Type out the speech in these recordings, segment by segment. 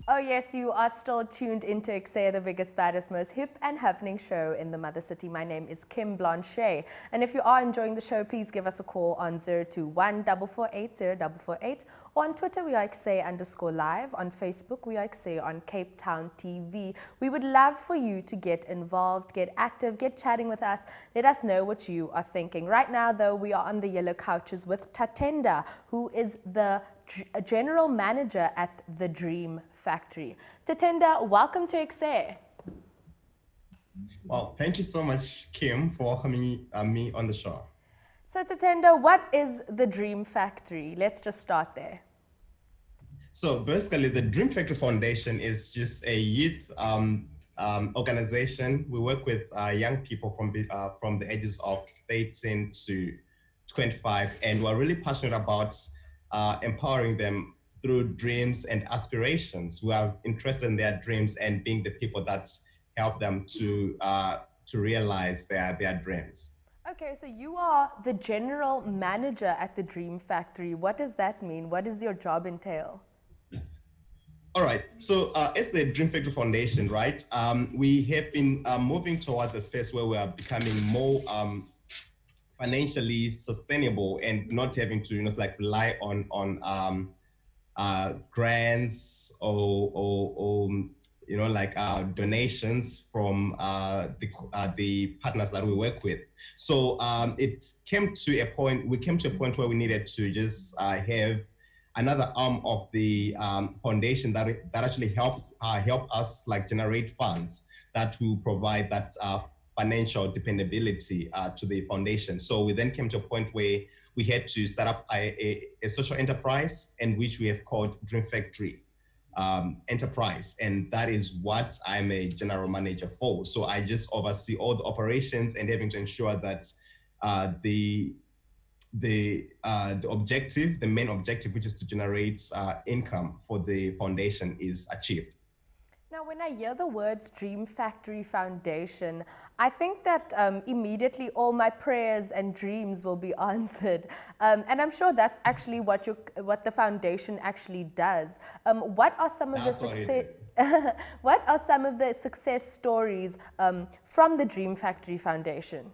Oh yes, you are still tuned into EKSE, the biggest, baddest, most hip and happening show in the Mother City. My name is Kim Blanchet. And if you are enjoying the show, please give us a call on 021 448 0448. Or on Twitter, we are EKSE_live. On Facebook, we are EKSE on Cape Town TV. We would love for you to get involved, get active, get chatting with us. Let us know what you are thinking. Right now, though, we are on the yellow couches with Tatenda, who is the general manager at the Dream Factory. Tatenda, welcome to EKSE. Well, thank you so much, Kim, for welcoming me on the show. So Tatenda, what is the Dream Factory? Let's just start there. So basically, the Dream Factory Foundation is just a youth organization. We work with young people from the ages of 18 to 25, and we're really passionate about empowering them through dreams and aspirations. We are interested in their dreams and being the people that help them to realize their dreams. Okay, so you are the general manager at the Dream Factory. What does that mean? What does your job entail? All right, so as the Dream Factory Foundation, right, we have been moving towards a space where we are becoming more financially sustainable and not having to, rely on grants or donations from the partners that we work with. So we came to a point where we needed to just have another arm of the foundation that actually help us generate funds that will provide that financial dependability to the foundation. So we then came to a point where we had to start up a social enterprise, in which we have called Dream Factory Enterprise, and that is what I'm a general manager for. So I just oversee all the operations and having to ensure that the objective, the main objective, which is to generate income for the foundation, is achieved. Now, when I hear the words Dream Factory Foundation, I think that immediately all my prayers and dreams will be answered. And I'm sure that's actually what the foundation actually does. What are some of what are some of the success stories from the Dream Factory Foundation?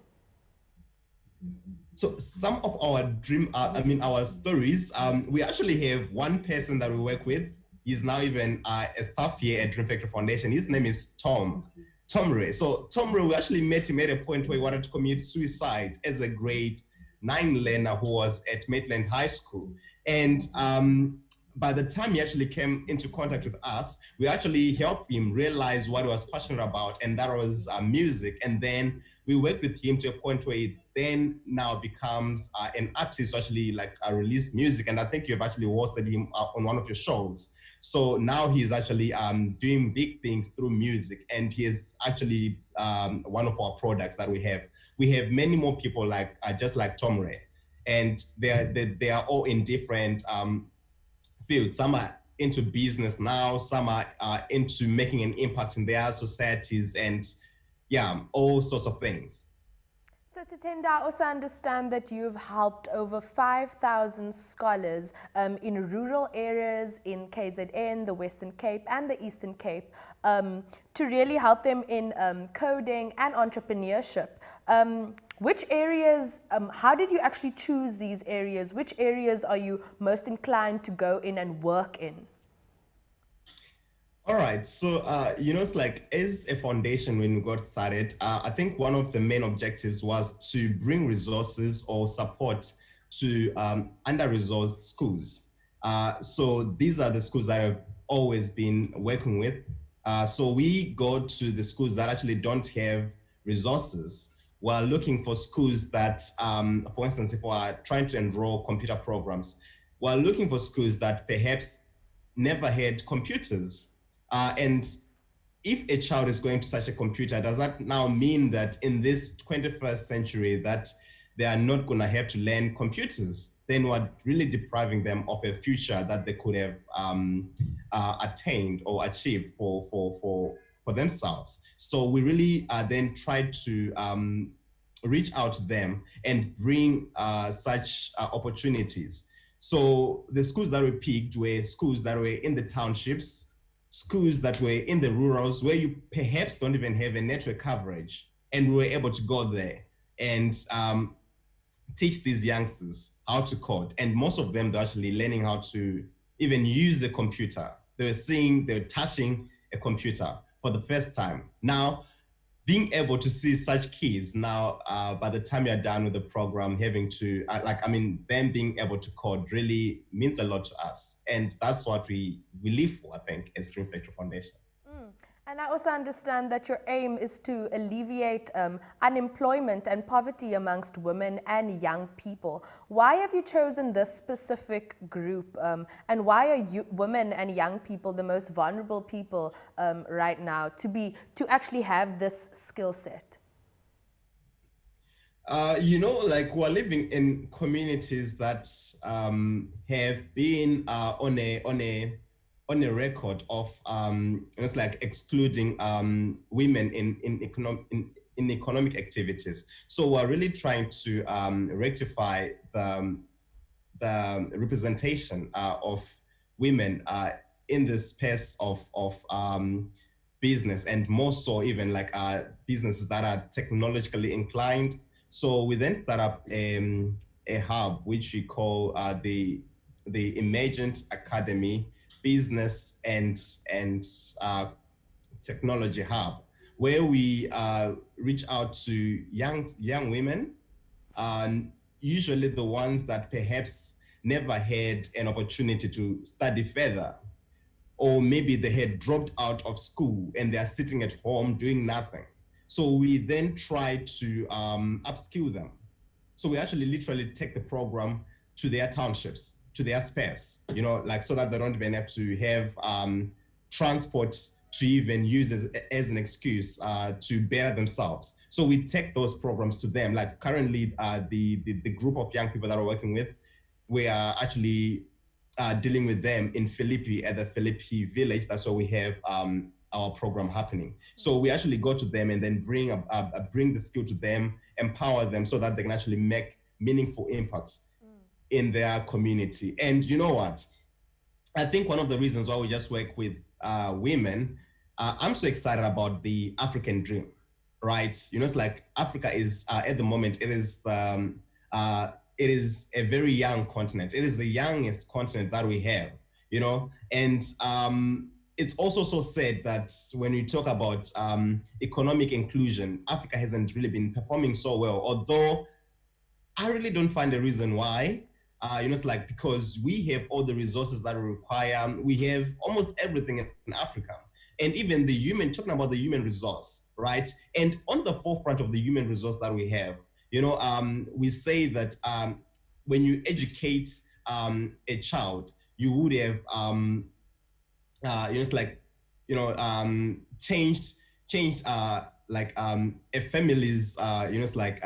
So some of our our stories, we actually have one person that we work with. He's now even a staff here at Dream Factory Foundation. His name is Tom Ray. So Tom Ray, we actually met him at a point where he wanted to commit suicide as a grade 9 learner who was at Maitland High School. And by the time he actually came into contact with us, we actually helped him realize what he was passionate about, and that was music. And then we worked with him to a point where he then now becomes an artist, actually release music. And I think you've actually hosted him on one of your shows. So now he's actually doing big things through music, and he is actually one of our products that we have. We have many more people just like Tom Ray, and they are all in different fields. Some are into business now, some are into making an impact in their societies, and all sorts of things. So Tatenda, I also understand that you've helped over 5,000 scholars in rural areas in KZN, the Western Cape and the Eastern Cape to really help them in coding and entrepreneurship. Which areas, how did you actually choose these areas? Which areas are you most inclined to go in and work in? All right, so it's as a foundation, when we got started, I think one of the main objectives was to bring resources or support to under-resourced schools. So these are the schools that I've always been working with. So we go to the schools that actually don't have resources. We're looking for schools that, for instance, if we're trying to enroll computer programs, we're looking for schools that perhaps never had computers. And if a child is going to such a computer, does that now mean that in this 21st century that they are not going to have to learn computers? Then we're really depriving them of a future that they could have attained or achieved for themselves. So we really then tried to reach out to them and bring such opportunities. So the schools that we picked were schools that were in the townships, schools that were in the rurals where you perhaps don't even have a network coverage. And we were able to go there and teach these youngsters how to code. And most of them, they're actually learning how to even use a computer. They're touching a computer for the first time. Now, being able to see such kids now, by the time you're done with the program, having to, them being able to code really means a lot to us. And that's what we live for, I think, as Dream Factory Foundation. And I also understand that your aim is to alleviate unemployment and poverty amongst women and young people. Why have you chosen this specific group? And why are women and young people the most vulnerable people right now to actually have this skill set? We're living in communities that have been on a record of it's like excluding women in economic activities. So we're really trying to rectify the representation of women in the space of business, and more so even like businesses that are technologically inclined. So we then start up a hub which we call the Emergent Academy Business and Technology Hub, where we reach out to young women, usually the ones that perhaps never had an opportunity to study further, or maybe they had dropped out of school and they are sitting at home doing nothing. So we then try to upskill them. So we actually literally take the program to their townships, to their space, so that they don't even have to have transport to even use as an excuse to better themselves. So we take those programs to them. Like currently, the group of young people that we're working with, we are actually dealing with them in Philippi at the Philippi village. That's where we have our program happening. So we actually go to them and then bring the skill to them, empower them so that they can actually make meaningful impacts in their community. And you know what? I think one of the reasons why we just work with women, I'm so excited about the African dream, right? It's like Africa is at the moment, it is a very young continent. It is the youngest continent that we have, and it's also so sad that when we talk about economic inclusion, Africa hasn't really been performing so well, although I really don't find a reason why. It's like, because we have all the resources that we require. We have almost everything in Africa. And even talking about the human resource, right? And on the forefront of the human resource that we have, we say that when you educate a child, you would have, it's like, changed a family's, it's like,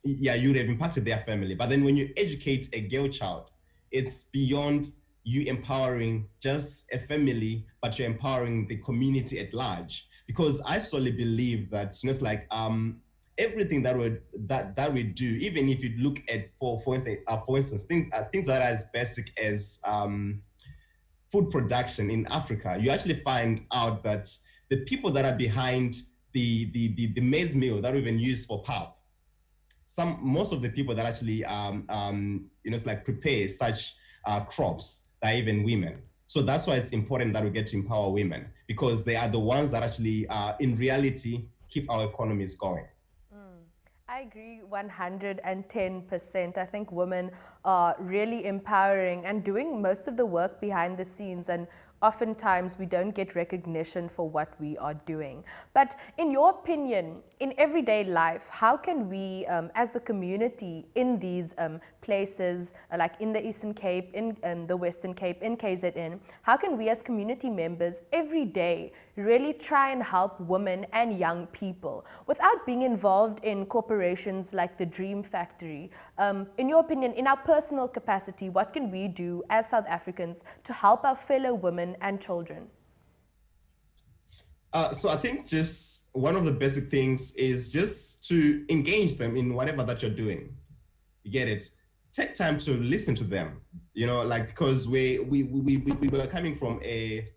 you'd have impacted their family. But then when you educate a girl child, it's beyond you empowering just a family, but you're empowering the community at large. Because I solely believe that it's like everything that we do, even if you look at for instance things that are as basic as food production in Africa, you actually find out that the people that are behind the maize meal that we even use for pap, most of the people that actually it's like prepare such crops are even women. So that's why it's important that we get to empower women, because they are the ones that actually in reality keep our economies going. I agree 110%. I think women are really empowering and doing most of the work behind the scenes, and oftentimes we don't get recognition for what we are doing. But in your opinion, in everyday life, how can we, as the community in these places, like in the Eastern Cape, in the Western Cape, in KZN, how can we as community members every day really try and help women and young people without being involved in corporations like the Dream Factory? In your opinion, in our personal capacity, what can we do as South Africans to help our fellow women and children? So I think just one of the basic things is just to engage them in whatever that you're doing. You get it? Take time to listen to them. You know, like because we were coming from a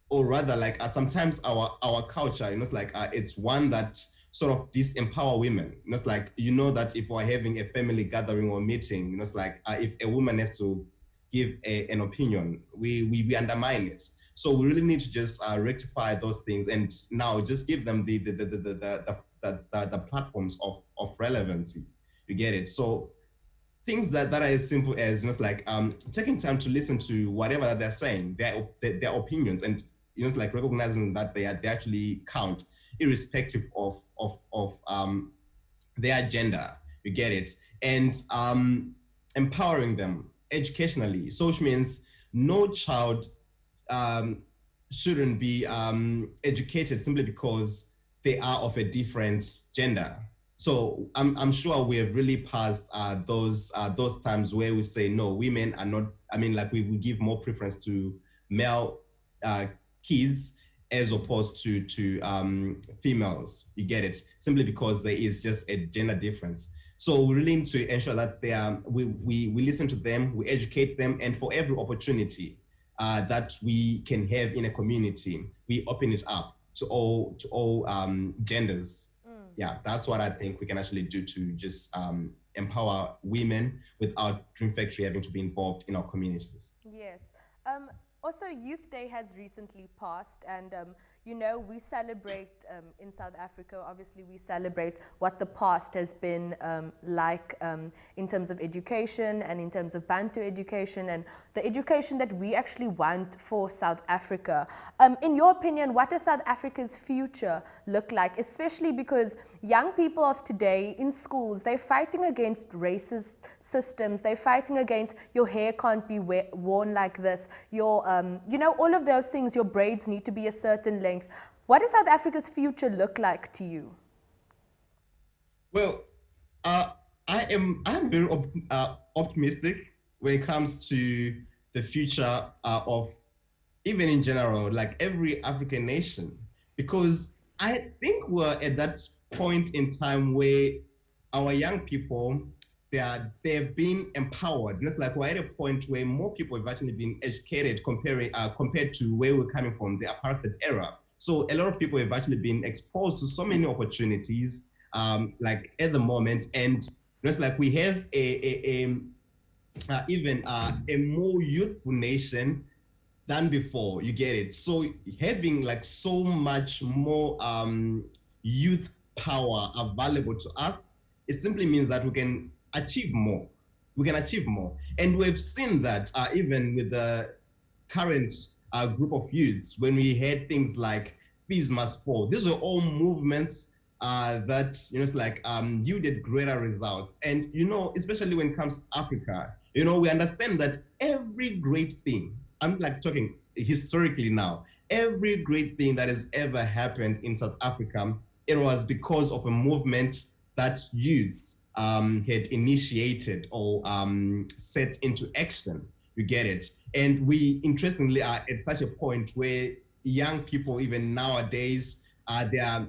or rather like sometimes our culture, you know, it's like it's one that sort of disempower women. You know, it's like, you know, that if we're having a family gathering or meeting, you know, it's like if a woman has to give an opinion, we undermine it. So we really need to just rectify those things and now just give them the platforms of relevancy. You get it? So things that are as simple as, you know, it's like taking time to listen to whatever that they're saying, their opinions, and, you know, it's like recognizing that they actually count, irrespective of their gender. You get it? And empowering them educationally. So which means no child um, shouldn't be educated simply because they are of a different gender. So I'm sure we have really passed those times where we say no, women are not. I mean, like we give more preference to male uh, kids as opposed to females. You get it? Simply because there is just a gender difference. So we really need to ensure that they are, we listen to them, we educate them, and for every opportunity that we can have in a community, we open it up to all genders. Yeah, that's what I think we can actually do to just empower women without Dream Factory having to be involved in our communities. Yes. Also, Youth Day has recently passed, and you know, we celebrate in South Africa. Obviously, we celebrate what the past has been like in terms of education and in terms of Bantu education and the education that we actually want for South Africa. In your opinion, what does South Africa's future look like, especially because young people of today in schools, they're fighting against racist systems, they're fighting against your hair can't be worn like this, your, you know, all of those things, your braids need to be a certain length. What does South Africa's future look like to you? Well, I'm very optimistic when it comes to the future of, even in general, like every African nation, because I think we're at that point in time where our young people, they've been empowered. It's like we're at a point where more people have actually been educated compared to where we're coming from, the apartheid era. So a lot of people have actually been exposed to so many opportunities, like at the moment, and it's like we have even a more youthful nation than before. You get it? So having like so much more youth power available to us, it simply means that we can achieve more. We can achieve more, and we've seen that even with the current group of youths, when we had things like fees must fall. These were all movements that, you know, it's like yielded greater results. And, you know, especially when it comes to Africa, you know, we understand that every great thing, I'm like talking historically now, every great thing that has ever happened in South Africa, it was because of a movement that youths had initiated or set into action. You get it? And we, interestingly, are at such a point where young people, even nowadays, they are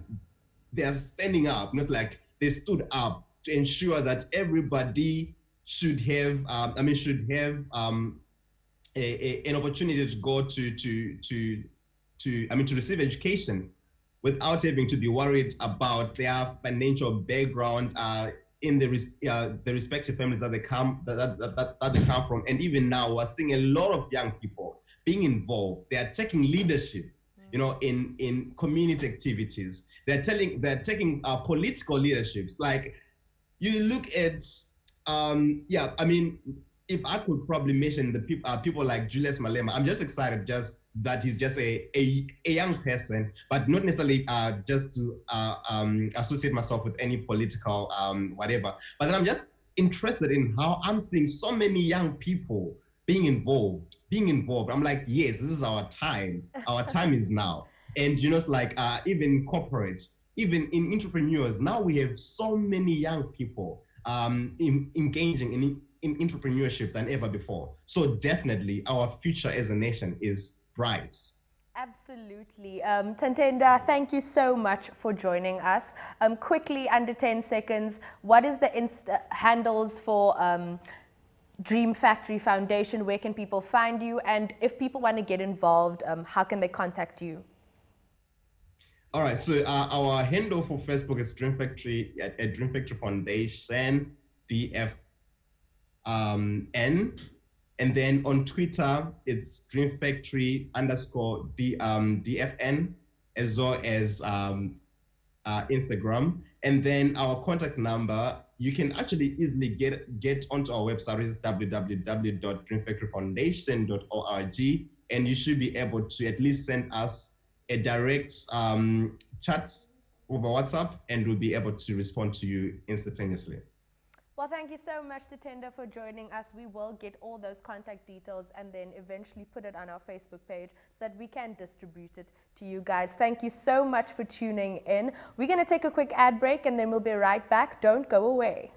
standing up. It's like they stood up to ensure that everybody should have, an opportunity to go to receive education without having to be worried about their financial background in the respective families that they come from. And even now, we're seeing a lot of young people being involved. They are taking leadership, you know, in community activities. They're taking political leaderships. Like you look at, if I could probably mention the people like Julius Malema, I'm just excited just that he's just a young person, but not necessarily just to associate myself with any political whatever. But then I'm just interested in how I'm seeing so many young people being involved. I'm like, yes, this is our time. Our time is now. And, you know, it's like even corporate, even in entrepreneurs, now we have so many young people engaging in entrepreneurship than ever before. So definitely our future as a nation is bright. Absolutely. Tatenda, thank you so much for joining us. Quickly, under 10 seconds, what is the handles for Dream Factory Foundation? Where can people find you? And if people want to get involved, how can they contact you? All right, so our handle for Facebook is Dream Factory at Dream Factory Foundation, DFN. And then on Twitter, it's Dream Factory _DFN, as well as Instagram. And then our contact number, you can actually easily get onto our website, which is www.dreamfactoryfoundation.org. And you should be able to at least send us a direct chat over WhatsApp, and we'll be able to respond to you instantaneously. Well, thank you so much, Tatenda, for joining us. We will get all those contact details and then eventually put it on our Facebook page so that we can distribute it to you guys. Thank you so much for tuning in. We're going to take a quick ad break and then we'll be right back. Don't go away.